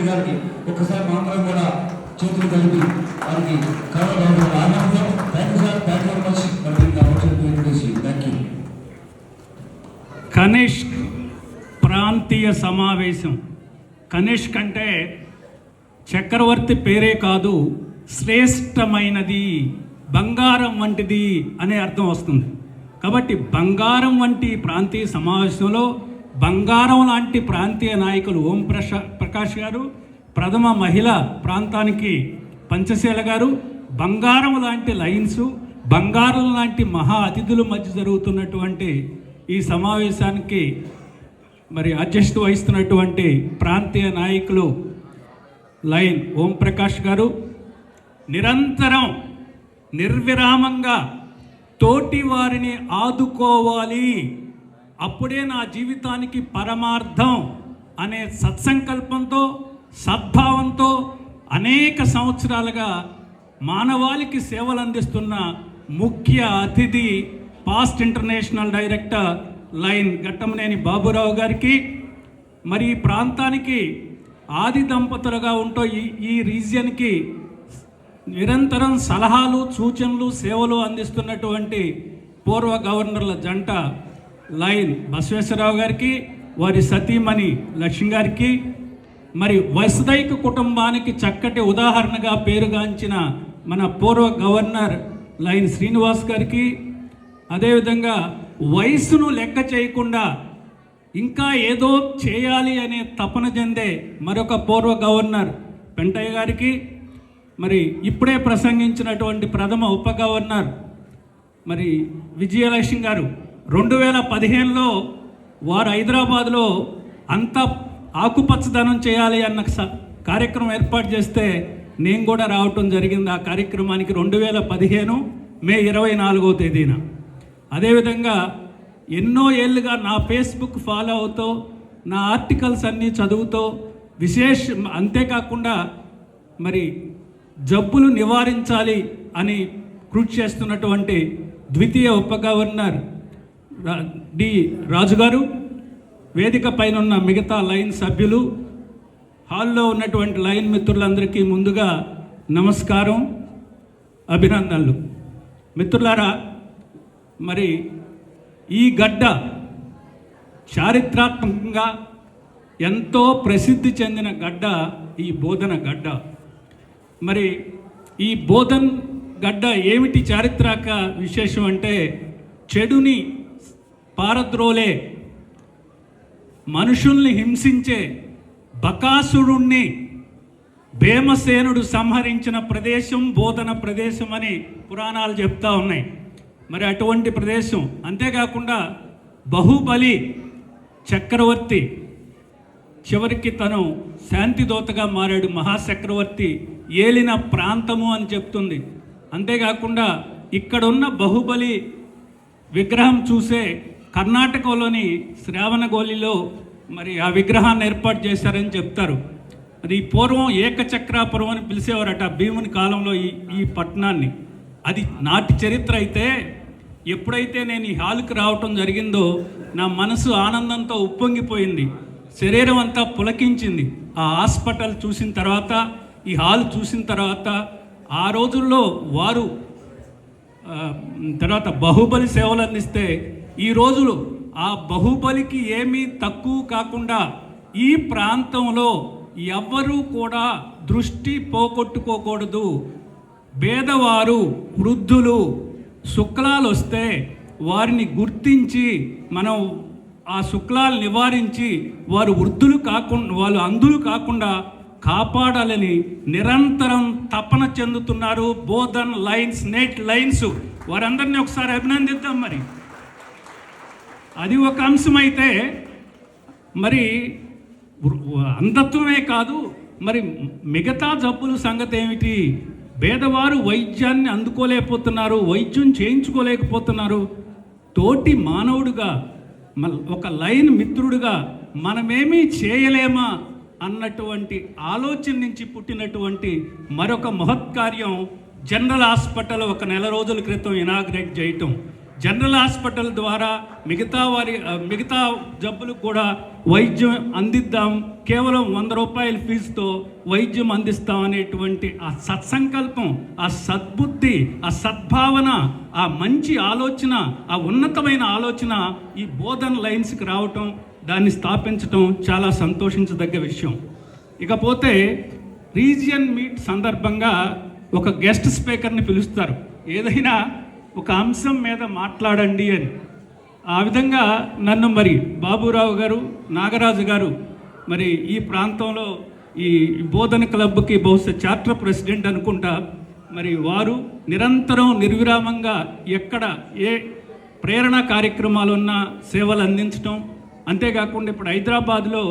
గారికి ఒక్కసారి మాత్రం కూడా చేతులు కలిపి వారికి ఆనందం. Thank you sir, thank you very much for this opportunity. Thank you. Kanishk ప్రాంతీయ సమావేశం. కనిష్క్ అంటే చక్రవర్తి పేరే కాదు, శ్రేష్టమైనది, బంగారం వంటిది అనే అర్థం వస్తుంది. కాబట్టి బంగారం వంటి ప్రాంతీయ సమావేశంలో బంగారం లాంటి ప్రాంతీయ నాయకులు ఓం ప్రకాష్ గారు, ప్రథమ మహిళ ప్రాంతానికి పంచశీల గారు, బంగారం లాంటి లైన్స్, బంగారం లాంటి మహా అతిథుల మధ్య జరుగుతున్నటువంటి ఈ సమావేశానికి మరి అధ్యక్షత వహిస్తున్నటువంటి ప్రాంతీయ నాయకులు లైన్ ఓం ప్రకాష్ గారు నిరంతరం నిర్విరామంగా తోటి వారిని ఆదుకోవాలి, అప్పుడే నా జీవితానికి పరమార్థం అనే సత్సంకల్పంతో సద్భావంతో అనేక సంవత్సరాలుగా మానవాళికి సేవలు అందిస్తున్న ముఖ్య అతిథి past international director line Ghattamaneni Baburao గారికి, మరి ఈ ప్రాంతానికి ఆది దంపతులుగా ఉంటూ ఈ రీజియన్కి నిరంతరం సలహాలు సూచనలు సేవలు అందిస్తున్నటువంటి పూర్వ గవర్నర్ల జంట లైన్ బసవేశ్వరరావు గారికి, వారి సతీమణి లక్ష్మి గారికి, మరి వసుదైక కుటుంబానికి చక్కటి ఉదాహరణగా పేరుగాంచిన మన పూర్వ గవర్నర్ లైన్ శ్రీనివాస్ గారికి, అదేవిధంగా వయసును లెక్క చేయకుండా ఇంకా ఏదో చేయాలి అనే తపన చెందే మరొక పూర్వ గవర్నర్ పెంటయ్య గారికి, మరి ఇప్పుడే ప్రసంగించినటువంటి ప్రథమ ఉప గవర్నర్ మరి విజయలక్ష్మి గారు 2015లో వారు హైదరాబాద్లో అంత ఆకుపచ్చదనం చేయాలి అన్న కార్యక్రమం ఏర్పాటు చేస్తే నేను కూడా రావటం జరిగింది ఆ కార్యక్రమానికి 2015 మే 24వ తేదీన. అదేవిధంగా ఎన్నో ఏళ్ళుగా నా ఫేస్బుక్ ఫాలో అవుతూ నా ఆర్టికల్స్ అన్నీ చదువుతూ అంతేకాకుండా మరి జబ్బులు నివారించాలి అని కృషి చేస్తున్నటువంటి ద్వితీయ ఉప గవర్నర్ డి రాజు గారు, వేదిక పైన ఉన్న మిగతా లైన్ సభ్యులు, హాల్లో ఉన్నటువంటి లైన్ మిత్రులందరికీ ముందుగా నమస్కారం, అభినందనలు. మిత్రులారా, మరి ఈ గడ్డ చారిత్రాత్మకంగా ఎంతో ప్రసిద్ధి చెందిన గడ్డ ఈ బోధన గడ్డ. మరి ఈ బోధన్ గడ్డ ఏమిటి చారిత్రక విశేషం అంటే, చెడుని పారద్రోలే, మనుషుల్ని హింసించే బకాసురుణ్ణి భీమసేనుడు సంహరించిన ప్రదేశం బోధన ప్రదేశం అని పురాణాలు చెప్తా ఉన్నాయి. మరి అటువంటి ప్రదేశం, అంతేకాకుండా బాహుబలి చక్రవర్తి చివరికి తను శాంతిదూతగా మారాడు, మహాచక్రవర్తి ఏలిన ప్రాంతము అని చెప్తుంది. అంతేకాకుండా ఇక్కడున్న బాహుబలి విగ్రహం చూసే కర్ణాటకలోని శ్రావణగోలిలో మరి ఆ విగ్రహాన్ని ఏర్పాటు చేశారని చెప్తారు. అది పూర్వం ఏకచక్రాపురం అని పిలిచేవారట భీముని కాలంలో ఈ పట్టణాన్ని. అది నాటి చరిత్ర అయితే, ఎప్పుడైతే నేను ఈ హాల్కి రావటం జరిగిందో నా మనసు ఆనందంతో ఉప్పొంగిపోయింది, శరీరం అంతా పులకించింది. ఆ హాస్పిటల్ చూసిన తర్వాత, ఈ హాల్ చూసిన తర్వాత, ఆ రోజుల్లో వారు తర్వాత బాహుబలి సేవలు అందిస్తే ఈ రోజులు ఆ బాహుబలికి ఏమీ తక్కువ కాకుండా ఈ ప్రాంతంలో ఎవ్వరూ కూడా దృష్టి పోగొట్టుకోకూడదు. పేదవారు, వృద్ధులు, శుక్లాలు వస్తే వారిని గుర్తించి మనం ఆ శుక్లాలు నివారించి వారు వృద్ధులు కాకుండా, వాళ్ళు అంధులు కాకుండా కాపాడాలని నిరంతరం తపన చెందుతున్నారు బోధన్ లైన్స్, నెట్ లైన్స్. వారందరినీ ఒకసారి అభినందిద్దాం. మరి అది ఒక అంశమైతే, మరి అంధత్వమే కాదు, మరి మిగతా జబ్బుల సంగతి ఏమిటి? పేదవారు వైద్యాన్ని అందుకోలేకపోతున్నారు, వైద్యం చేయించుకోలేకపోతున్నారు. తోటి మానవుడుగా, ఒక లైన్ మిత్రుడుగా మనమేమీ చేయలేమా అన్నటువంటి ఆలోచన నుంచి పుట్టినటువంటి మరొక మహత్కార్యం జనరల్ హాస్పిటల్ ఒక నెల రోజుల క్రితం ఇనాగ్రేట్ చేయటం. జనరల్ హాస్పిటల్ ద్వారా మిగతా జబ్బులకు కూడా వైద్యం అందిద్దాం, కేవలం 100 రూపాయల ఫీజుతో వైద్యం అందిస్తాం అనేటువంటి ఆ సత్సంకల్పం, ఆ సద్బుద్ధి, ఆ సద్భావన, ఆ మంచి ఆలోచన, ఆ ఉన్నతమైన ఆలోచన ఈ బోధన్ లైన్స్కి రావటం, దాన్ని స్థాపించటం చాలా సంతోషించదగ్గ విషయం. ఇకపోతే రీజియన్ మీట్ సందర్భంగా ఒక గెస్ట్ స్పీకర్ని పిలుస్తారు, ఏదైనా ఒక అంశం మీద మాట్లాడండి అని. ఆ విధంగా నన్ను మరి బాబురావు గారు, నాగరాజు గారు మరి ఈ ప్రాంతంలో ఈ బోధన క్లబ్కి బహుశా చార్టర్ ప్రెసిడెంట్ అనుకుంటా, మరి వారు నిరంతరం నిర్విరామంగా ఎక్కడ ఏ ప్రేరణ కార్యక్రమాలు ఉన్నా సేవలు అందించడం, అంతేకాకుండా ఇప్పుడు హైదరాబాద్లో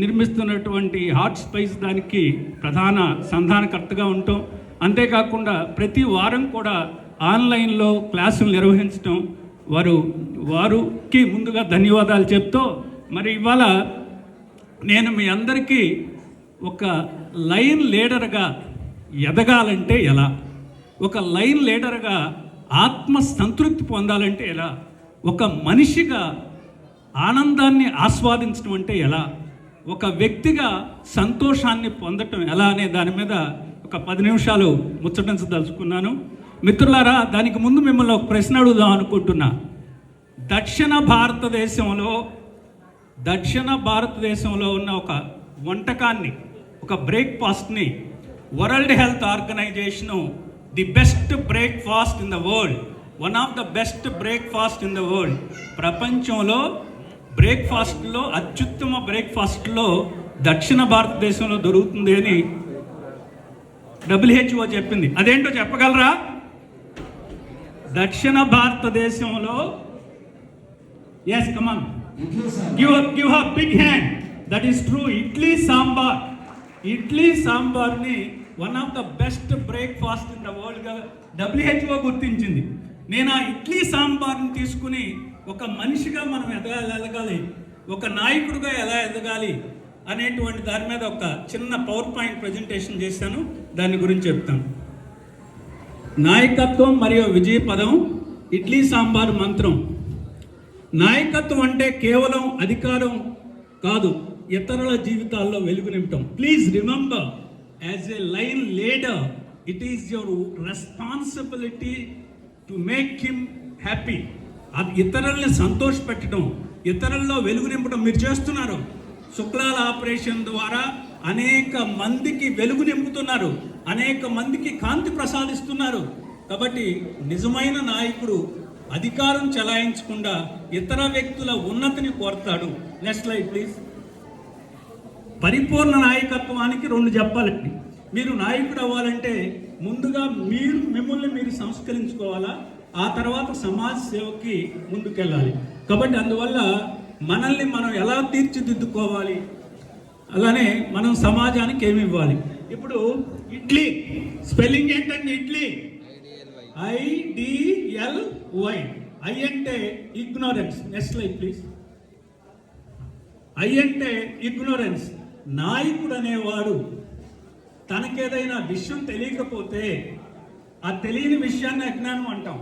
నిర్మిస్తున్నటువంటి హాట్ స్పైస్ దానికి ప్రధాన సంధానకర్తగా ఉండటం, అంతేకాకుండా ప్రతి వారం కూడా ఆన్లైన్లో క్లాసులు నిర్వహించడం, వారికి ముందుగా ధన్యవాదాలు చెప్తూ, మరి ఇవాళ నేను మీ అందరికీ ఒక లైన్ లీడర్గా ఎదగాలంటే ఎలా, ఒక లైన్ లీడర్గా ఆత్మ సంతృప్తి పొందాలంటే ఎలా, ఒక మనిషిగా ఆనందాన్ని ఆస్వాదించడం అంటే ఎలా, ఒక వ్యక్తిగా సంతోషాన్ని పొందటం ఎలా అనే దాని మీద ఒక 10 నిమిషాలు ముచ్చటించదలుచుకున్నాను. మిత్రులారా, దానికి ముందు మిమ్మల్ని ఒక ప్రశ్న అడుగుదాం అనుకుంటున్నా. దక్షిణ భారతదేశంలో ఉన్న ఒక వంటకాన్ని, ఒక బ్రేక్ఫాస్ట్ని వరల్డ్ హెల్త్ ఆర్గనైజేషను the best breakfast in the world, one of the best breakfast in the world, ప్రపంచంలో బ్రేక్ఫాస్ట్లో అత్యుత్తమ బ్రేక్ఫాస్ట్లో దక్షిణ భారతదేశంలో దొరుకుతుంది అని WHO చెప్పింది. అదేంటో చెప్పగలరా? దక్షిణ భారతదేశంలో, yes come on, give a big hand, that is true. Idli సాంబార్ని one of the best breakfast in the వరల్డ్గా WHO గుర్తించింది. నేను ఆ ఇడ్లీ సాంబార్ని తీసుకుని ఒక మనిషిగా మనం ఎదగాలి, ఒక నాయకుడిగా ఎలా ఎదగాలి అనేటువంటి దాని మీద ఒక చిన్న పవర్ పాయింట్ ప్రజెంటేషన్ చేశాను, దాని గురించి చెప్తాను. నాయకత్వం మరియు విజయ పదం, ఇడ్లీ సాంబార్ మంత్రం. నాయకత్వం అంటే కేవలం అధికారం కాదు, ఇతరుల జీవితాల్లో వెలుగు నింపటం. Please remember, as a line leader, it is your responsibility to make him happy. ఇతరుల్ని సంతోషపెట్టడం, ఇతరుల్లో వెలుగు నింపడం మీరు చేస్తున్నారు. శుక్లాల ఆపరేషన్ ద్వారా అనేక మందికి వెలుగు నింపుతున్నారు, అనేక మందికి కాంతి ప్రసాదిస్తున్నారు. కాబట్టి నిజమైన నాయకుడు అధికారం చెలాయించకుండా ఇతర వ్యక్తుల ఉన్నతిని కోరతాడు. Next slide please. పరిపూర్ణ నాయకత్వానికి 2 చెప్పాలండి. మీరు నాయకుడు అవ్వాలంటే ముందుగా మిమ్మల్ని మీరు సంస్కరించుకోవాలా, ఆ తర్వాత సమాజ సేవకి ముందుకెళ్ళాలి. కాబట్టి అందువల్ల మనల్ని మనం ఎలా తీర్చిదిద్దుకోవాలి, అలానే మనం సమాజానికి ఏమి ఇవ్వాలి. ఇప్పుడు ఇడ్లీ స్పెల్లింగ్ ఏంటండి? ఇడ్లీ IDLY. ఐ అంటే ignorance. Next slide please. I అంటే ఇగ్నోరెన్స్. నాయకుడు అనేవాడు తనకేదైనా విషయం తెలియకపోతే ఆ తెలియని విషయాన్ని అజ్ఞానం అంటాం.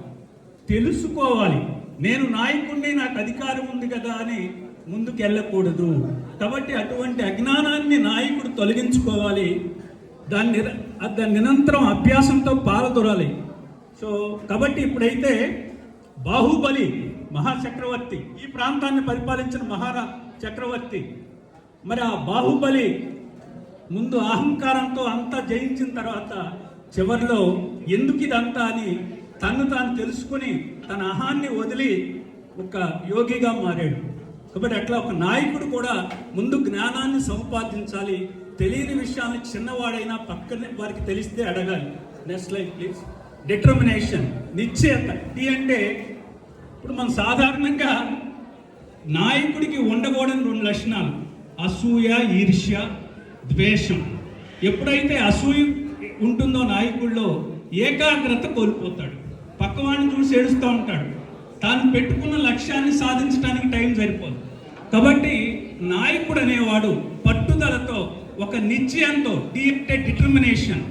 తెలుసుకోవాలి. నేను నాయకుడిని, నాకు అధికారం ఉంది కదా అని ముందుకు వెళ్ళకూడదు. కాబట్టి అటువంటి అజ్ఞానాన్ని నాయకుడు తొలగించుకోవాలి. దాన్ని నిరంతరం అభ్యాసంతో పారదొరాలి. సో కాబట్టి ఇప్పుడైతే బాహుబలి మహాచక్రవర్తి, ఈ ప్రాంతాన్ని పరిపాలించిన చక్రవర్తి, మరి ఆ బాహుబలి ముందు అహంకారంతో అంతా జయించిన తర్వాత చివరిలో ఎందుకు ఇదంతా అని తను తాను తెలుసుకుని తన అహాన్ని వదిలి ఒక యోగిగా మారాడు. కాబట్టి అట్లా ఒక నాయకుడు కూడా ముందు జ్ఞానాన్ని సంపాదించాలి. తెలియని విషయాన్ని చిన్నవాడైనా పక్కనే వారికి తెలిస్తే అడగాలి. Next slide please. డిటర్మినేషన్, నిశ్చయత. టీ అంటే ఇప్పుడు మనం సాధారణంగా నాయకుడికి ఉండకూడని 2 లక్షణాలు: అసూయ, ఈర్ష్య, ద్వేషం. ఎప్పుడైతే అసూయ ఉంటుందో నాయకుల్లో ఏకాగ్రత కోల్పోతాడు, పక్కవాడిని చూసి ఏడుస్తూ ఉంటాడు, తాను పెట్టుకున్న లక్ష్యాన్ని సాధించడానికి టైం సరిపోదు. కాబట్టి నాయకుడు అనేవాడు పట్టుదలతో, ఒక నిశ్చయంతో, అంటే డిటర్మినేషన్,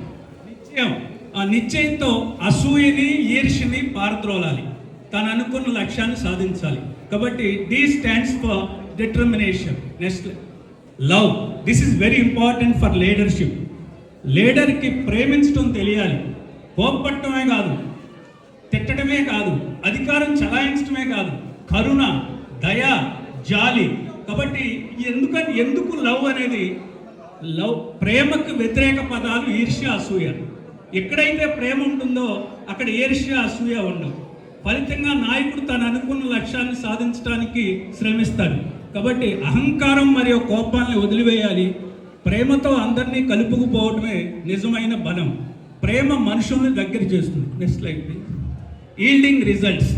నిశ్చయం, ఆ నిశ్చయంతో అసూయని, ఈర్ష్యని పారద్రోలాలి. తను అనుకున్న లక్ష్యాన్ని సాధించాలి. కాబట్టి D stands for determination. Next love. This is very important for leadership. లీడర్కి ప్రేమించడం తెలియాలి. కోప్పట్టమే కాదు, తిట్టడమే కాదు, అధికారం చలాయించడమే కాదు, కరుణ, దయ, జాలి. కాబట్టి ఎందుకు లవ్ అనేది? లవ్, ప్రేమకు వ్యతిరేక పదాలు ఈర్ష్య, అసూయ. ఎక్కడైతే ప్రేమ ఉంటుందో అక్కడ ఈర్ష్య, అసూయ ఉండవు. ఫలితంగా నాయకుడు తను అనుకున్న లక్ష్యాన్ని సాధించడానికి శ్రమిస్తాడు. కాబట్టి అహంకారం మరియు కోపాన్ని వదిలివేయాలి. ప్రేమతో అందరినీ కలుపుకుపోవడమే నిజమైన బలం. ప్రేమ మనుషుల్ని దగ్గర చేస్తుంది. Next slide please. Yielding results.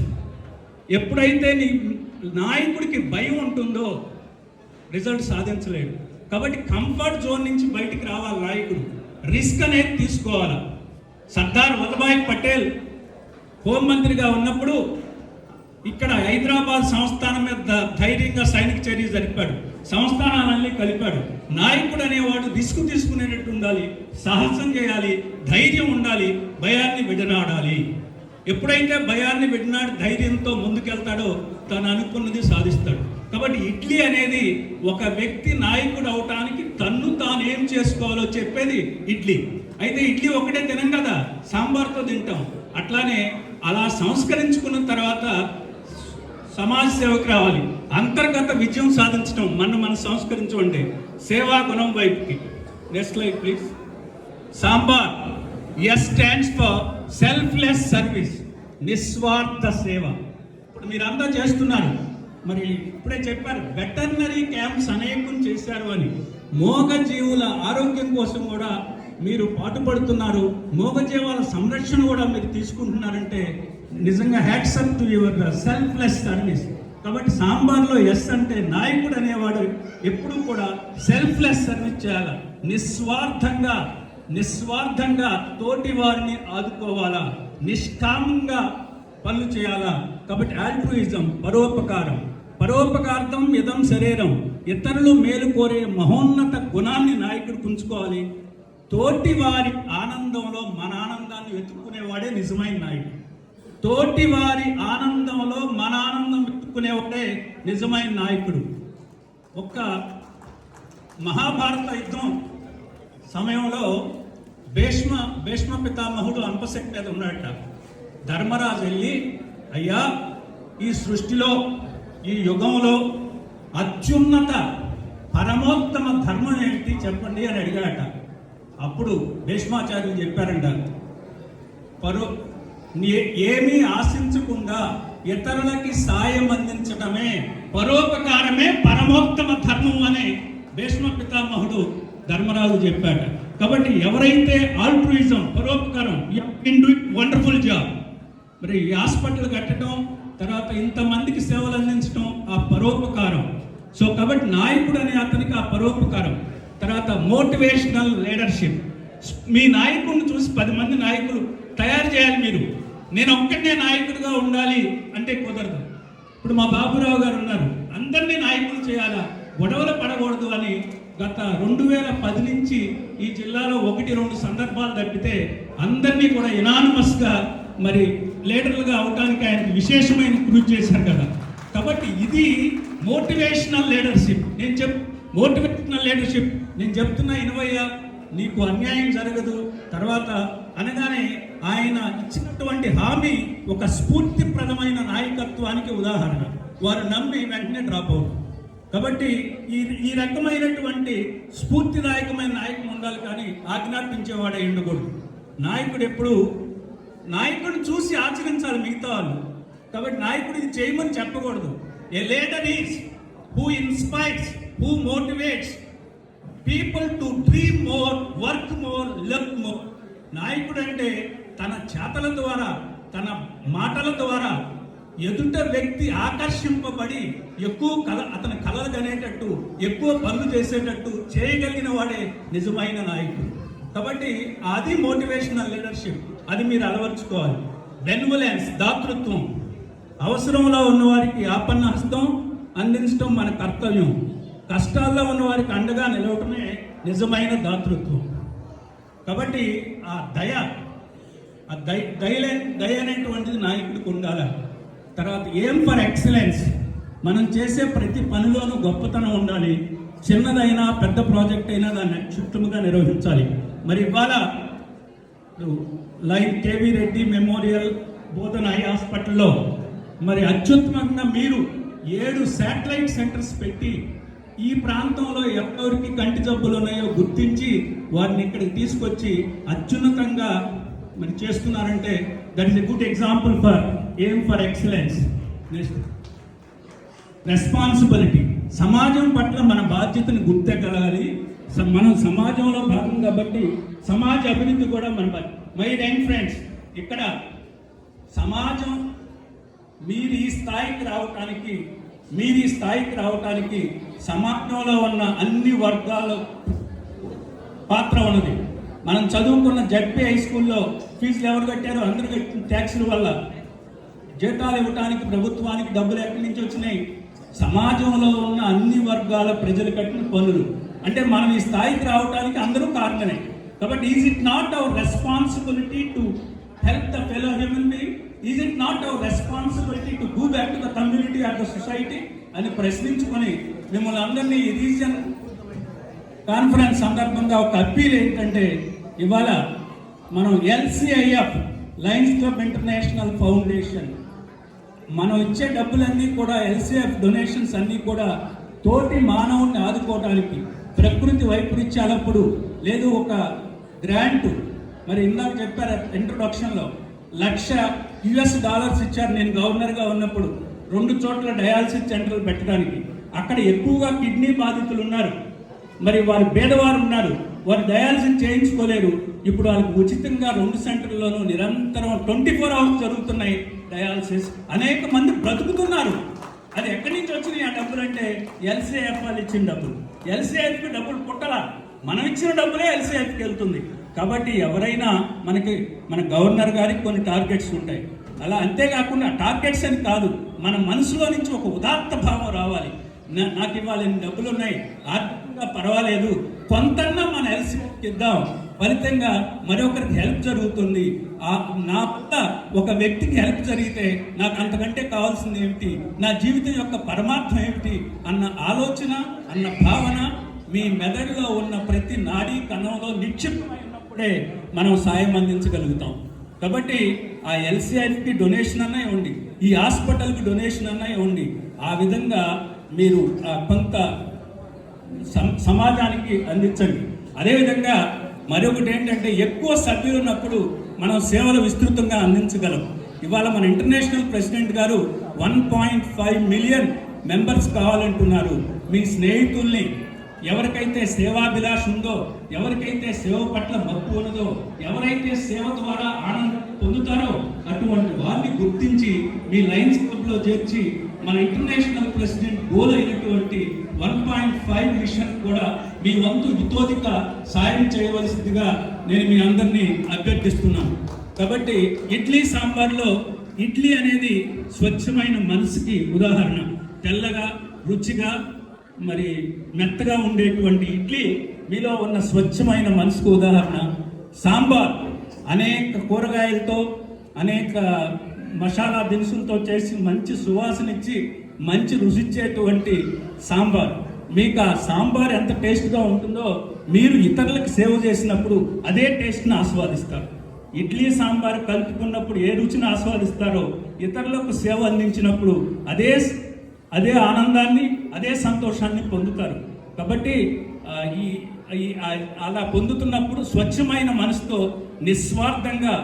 ఎప్పుడైతే నీ నాయకుడికి భయం ఉంటుందో రిజల్ట్ సాధించలేడు. కాబట్టి కంఫర్ట్ జోన్ నుంచి బయటికి రావాలి నాయకుడు. రిస్క్ అనేది తీసుకోవాలి. సర్దార్ వల్లభాయ్ పటేల్ హోంమంత్రిగా ఉన్నప్పుడు ఇక్కడ హైదరాబాద్ సంస్థానం మీద ధైర్యంగా సైనిక చర్య జరిపాడు. సంస్థానాలన్నీ కలిపాడు. నాయకుడు అనేవాడు రిస్క్ తీసుకునేటట్టు ఉండాలి, సాహసం చేయాలి, ధైర్యం ఉండాలి, భయాన్ని విడనాడాలి. ఎప్పుడైతే భయాన్ని విడనాడి ధైర్యంతో ముందుకెళ్తాడో తను అనుకున్నది సాధిస్తాడు. కాబట్టి ఇడ్లీ అనేది ఒక వ్యక్తి నాయకుడు అవటానికి తన్ను తాను ఏం చేసుకోవాలో చెప్పేది ఇడ్లీ. అయితే ఇడ్లీ ఒకటే తినం కదా, సాంబార్తో తింటాం. అట్లానే అలా సంస్కరించుకున్న తర్వాత సమాజ సేవకు రావాలి. అంతర్గత విజయం సాధించడం మనం సంస్కరించమంటే సేవా గుణం వైపుకి. Next slide please. Sambar. Yes stands for selfless service, నిస్వార్థ సేవ. ఇప్పుడు మీరంతా చేస్తున్నారు. మరి ఇప్పుడే చెప్పారు వెటర్నరీ క్యాంప్స్ అనేకం చేశారు అని. మూగజీవుల ఆరోగ్యం కోసం కూడా మీరు పాటుపడుతున్నారు. మూగజీవాల సంరక్షణ కూడా మీరు తీసుకుంటున్నారంటే నిజంగా hats up to your selfless service. కాబట్టి సాంబార్లో ఎస్ అంటే నాయకుడు అనేవాడు ఎప్పుడు కూడా సెల్ఫ్లెస్ సర్వీస్ చేయాలి. నిస్వార్థంగా తోటి వారిని ఆదుకోవాలా, నిష్కామంగా పనులు చేయాలా. కాబట్టి ఆల్ట్రూయిజం, పరోపకార్థం ఇదం శరీరం. ఇతరులు మేలు కోరే మహోన్నత గుణాన్ని నాయకుడు పుంజుకోవాలి. తోటి వారి ఆనందంలో మన ఆనందాన్ని వెతుక్కునేవాడే నిజమైన నాయకుడు. తోటి వారి ఆనందంలో మన ఆనందం వెతుక్కునేవాడే నిజమైన నాయకుడు. ఒక్క మహాభారత యుద్ధం సమయంలో భీష్మ పితామహుడు అంపశక్తి మీద ఉన్నాడట. ధర్మరాజు వెళ్ళి, అయ్యా ఈ సృష్టిలో ఈ యుగంలో అత్యున్నత పరమోత్తమ ధర్మం ఏంటి చెప్పండి అని అడిగాడట. అప్పుడు భీష్మాచార్యులు చెప్పారంట, ఏమీ ఆశించకుండా ఇతరులకి సాయం అందించడమే, పరోపకారమే పరమోత్తమ ధర్మం అని భీష్మ పితామహుడు ధర్మరాజు చెప్పాట. కాబట్టి ఎవరైతే ఆల్ట్రూయిజం, పరోపకారం, వండర్ఫుల్ జాబ్. మరి ఈ హాస్పిటల్ కట్టడం, తర్వాత ఇంతమందికి సేవలు అందించడం ఆ పరోపకారం. సో కాబట్టి నాయకుడు అనే అతనికి ఆ పరోపకారం. తర్వాత మోటివేషనల్ లీడర్షిప్. మీ నాయకుడిని చూసి 10 మంది నాయకులు తయారు చేయాలి. మీరు నేను ఒక్కటే నాయకుడిగా ఉండాలి అంటే కుదరదు. ఇప్పుడు మా బాబురావు గారు ఉన్నారు, అందరినీ నాయకులు చేయాలా, గొడవలు పడకూడదు అని గత 2010 నుంచి ఈ జిల్లాలో 1-2 సందర్భాలు తప్పితే అందరినీ కూడా ఇనానిమస్గా మరి లీడర్లుగా అవడానికి ఆయనకు విశేషమైన కృషి చేశారు కదా. కాబట్టి ఇది మోటివేషనల్ లీడర్షిప్. మోటివేషనల్ లీడర్షిప్ నేను చెప్తున్నా ఇనవయ్యా, నీకు అన్యాయం జరగదు. తర్వాత అనగానే ఆయన ఇచ్చినటువంటి హామీ ఒక స్ఫూర్తిప్రదమైన నాయకత్వానికి ఉదాహరణ. వారు నమ్మి వెంటనే డ్రాప్ అవుట్. కాబట్టి ఈ రకమైనటువంటి స్ఫూర్తిదాయకమైన నాయకుడు ఉండాలి, కానీ ఆజ్ఞాపించేవాడే ఉండకూడదు. నాయకుడు ఎప్పుడు నాయకుడిని చూసి ఆచరించాలి మిగతా వాళ్ళు. కాబట్టి నాయకుడు ఇది చేయమని చెప్పకూడదు. A leader is who inspires, who motivates people to dream more, work more, love more. నాయకుడు అంటే తన చేతల ద్వారా, తన మాటల ద్వారా ఎదుట వ్యక్తి ఆకర్షింపబడి అతని కలలు కనేటట్టు, ఎక్కువ పనులు చేసేటట్టు చేయగలిగిన వాడే నిజమైన నాయకుడు. కాబట్టి అది మోటివేషనల్ లీడర్షిప్. అది మీరు అలవర్చుకోవాలి. బెన్వలెన్స్, దాతృత్వం. అవసరంలో ఉన్నవారికి ఆపన్న హస్తం అందించడం మన కర్తవ్యం. కష్టాల్లో ఉన్నవారికి అండగా నిలవటమే నిజమైన దాతృత్వం. కాబట్టి ఆ దయ అనేటువంటిది నాయకుడికి ఉండాలి. తర్వాత ఎయిమ్ ఫర్ ఎక్సలెన్స్, మనం చేసే ప్రతి పనిలోనూ గొప్పతనం ఉండాలి. చిన్నదైనా పెద్ద ప్రాజెక్ట్ అయినా దాన్ని అత్యుత్తమంగా నిర్వహించాలి. మరి ఇవాళ లైక్ కేవీ రెడ్డి మెమోరియల్ బోధన ఐ హాస్పిటల్లో మరి అత్యుత్తమంగా మీరు 7 శాటిలైట్ సెంటర్స్ పెట్టి ఈ ప్రాంతంలో ఎవరికి కంటి జబ్బులు ఉన్నాయో గుర్తించి వారిని ఇక్కడికి తీసుకొచ్చి అత్యున్నతంగా మరి చేస్తున్నారంటే that is a good example for aim for excellence. Responsibility, సమాజం పట్ల మన బాధ్యతను గుర్తెక్కగలగాలి. మనం సమాజంలో భాగం కాబట్టి సమాజ అభివృద్ధి కూడా మన మై యంగ్ ఫ్రెండ్స్, ఇక్కడ సమాజం మీరు ఈ స్థాయికి రావటానికి సమాజంలో ఉన్న అన్ని వర్గాల పాత్ర ఉన్నది. మనం చదువుకున్న జడ్పీ హై స్కూల్లో ఫీజులు ఎవరు కట్టారో అందరూ కట్టిన ట్యాక్సుల వల్ల. జీతాలు ఇవ్వడానికి ప్రభుత్వానికి డబ్బులు ఎక్కడి నుంచి వచ్చినాయి? సమాజంలో ఉన్న అన్ని వర్గాల ప్రజలు కట్టిన పనులు. అంటే మనం ఈ స్థాయికి రావడానికి అందరూ కారణమే. కాబట్టి is it not our responsibility to help the fellow human being? Is it not our responsibility to go back to the community or the society అని ప్రశ్నించుకొని మిమ్మల్ని అందరినీ ఈ రీజన్ కాన్ఫరెన్స్ సందర్భంగా ఒక అప్పీల్ ఏంటంటే, ఇవాళ మనం LCIF Lions club international foundation మనం ఇచ్చే డబ్బులన్నీ కూడా LCIF డొనేషన్స్ అన్నీ కూడా తోటి మానవుడిని ఆదుకోవడానికి, ప్రకృతి వైపరీత్యాలప్పుడు లేదు ఒక గ్రాంట్, మరి ఇందాక చెప్పారు ఇంట్రొడక్షన్లో $1,00,000 ఇచ్చారు నేను గవర్నర్గా ఉన్నప్పుడు 2 చోట్ల డయాలసిస్ సెంటర్లు పెట్టడానికి. అక్కడ ఎక్కువగా కిడ్నీ బాధితులు ఉన్నారు, మరి వారు పేదవారు ఉన్నారు, వారు డయాలసిస్ చేయించుకోలేరు. ఇప్పుడు వాళ్ళకి ఉచితంగా 2 సెంటర్లోనూ నిరంతరం 24 అవర్స్ జరుగుతున్నాయి డయాలసిస్. అనేక మంది బ్రతుకుతున్నారు. అది ఎక్కడి నుంచి వచ్చినాయి ఆ డబ్బులు అంటే LCIF వాళ్ళు ఇచ్చిన డబ్బులు. LCIFకి డబ్బులు పుట్టలా, మనం ఇచ్చిన డబ్బులే LCIFకి వెళ్తుంది. కాబట్టి ఎవరైనా మన గవర్నర్ గారికి కొన్ని టార్గెట్స్ ఉంటాయి. అలా అంతేకాకుండా టార్గెట్స్ అని కాదు, మన మనసులో నుంచి ఒక ఉదాత్త భావం రావాలి. నాకు ఇవాళ డబ్బులు ఉన్నాయి, ఆర్థికంగా పర్వాలేదు, కొంతన్నా మన LCIFకి ఇద్దాం, ఫలితంగా మరొకరికి హెల్ప్ జరుగుతుంది. నా వల్ల ఒక వ్యక్తికి హెల్ప్ జరిగితే నాకు అంతకంటే కావాల్సింది ఏమిటి, నా జీవితం యొక్క పరమార్థం ఏమిటి అన్న ఆలోచన, అన్న భావన మీ మెదడులో ఉన్న ప్రతి నాడీ కణంలో నిక్షిప్తమైనప్పుడే మనం సాయం అందించగలుగుతాం. కాబట్టి ఆ LCIFకి డొనేషన్ అన్నా ఇవ్వండి, ఈ హాస్పిటల్కి డొనేషన్ అన్నా ఇవ్వండి. ఆ విధంగా మీరు కొంత సమాజానికి అందించండి. అదేవిధంగా మరొకటి ఏంటంటే, ఎక్కువ సభ్యులు ఉన్నప్పుడు మనం సేవలు విస్తృతంగా అందించగలం. ఇవాళ మన ఇంటర్నేషనల్ ప్రెసిడెంట్ గారు 1.5 మిలియన్ మెంబర్స్ కావాలంటున్నారు. మీ స్నేహితుల్ని, ఎవరికైతే సేవాభిలాష ఉందో, ఎవరికైతే సేవ పట్ల మక్కువ ఉన్నదో, ఎవరైతే సేవ ద్వారా ఆనందం పొందుతారో అటువంటి వారిని గుర్తించి మీ లయన్స్ క్లబ్లో చేర్చి మన ఇంటర్నేషనల్ ప్రెసిడెంట్ గోల్ అయినటువంటి 1.5 మిషన్ కూడా మీ వంతు హితోధిక సాయం చేయవలసిందిగా నేను మీ అందరినీ అభ్యర్థిస్తున్నాను. కాబట్టి ఇడ్లీ సాంబార్లో ఇడ్లీ అనేది స్వచ్ఛమైన మనసుకి ఉదాహరణ. తెల్లగా, రుచిగా, మరి మెత్తగా ఉండేటువంటి ఇడ్లీ మీలో ఉన్న స్వచ్ఛమైన మనసుకు ఉదాహరణ. సాంబార్ అనేక కూరగాయలతో, అనేక మసాలా దినుసులతో చేసి మంచి సువాసన ఇచ్చి మంచి రుచిచ్చేటువంటి సాంబార్. మీకు ఆ సాంబార్ ఎంత టేస్ట్గా ఉంటుందో మీరు ఇతరులకు సేవ చేసినప్పుడు అదే టేస్ట్ని ఆస్వాదిస్తారు. ఇడ్లీ సాంబార్ కలుపుకున్నప్పుడు ఏ రుచిని ఆస్వాదిస్తారో ఇతరులకు సేవ అందించినప్పుడు అదే ఆనందాన్ని, అదే సంతోషాన్ని పొందుతారు. కాబట్టి అలా పొందుతున్నప్పుడు స్వచ్ఛమైన మనసుతో నిస్వార్థంగా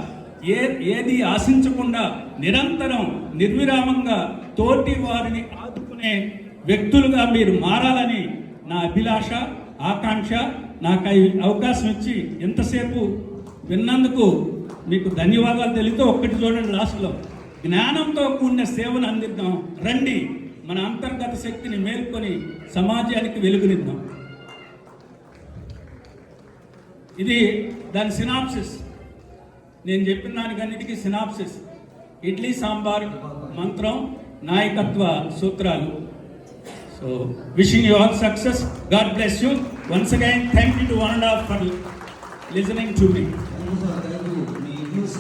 ఏది ఆశించకుండా నిరంతరం నిర్విరామంగా తోటి వారిని ఆదుకునే వ్యక్తులుగా మీరు మారాలని నా అభిలాష, ఆకాంక్ష. నాకు అవకాశం ఇచ్చి ఎంతసేపు విన్నందుకు మీకు ధన్యవాదాలు తెలుపుతూ ఒక్కటి చూడండి, లాస్ట్లో జ్ఞానంతో కూడిన సేవను అందిద్దాం రండి, మన అంతర్గత శక్తిని మేల్కొని సమాజానికి వెలుగునిద్దాం. ఇది దాని సినాప్సిస్. నేను చెప్పిన దానికన్నిటికీ సినాప్సిస్. ఇడ్లీ సాంబార్ మంత్రం, నాయకత్వ సూత్రాలు. So wishing you all success. God bless you. Once again thank you to 1.5 for listening to me.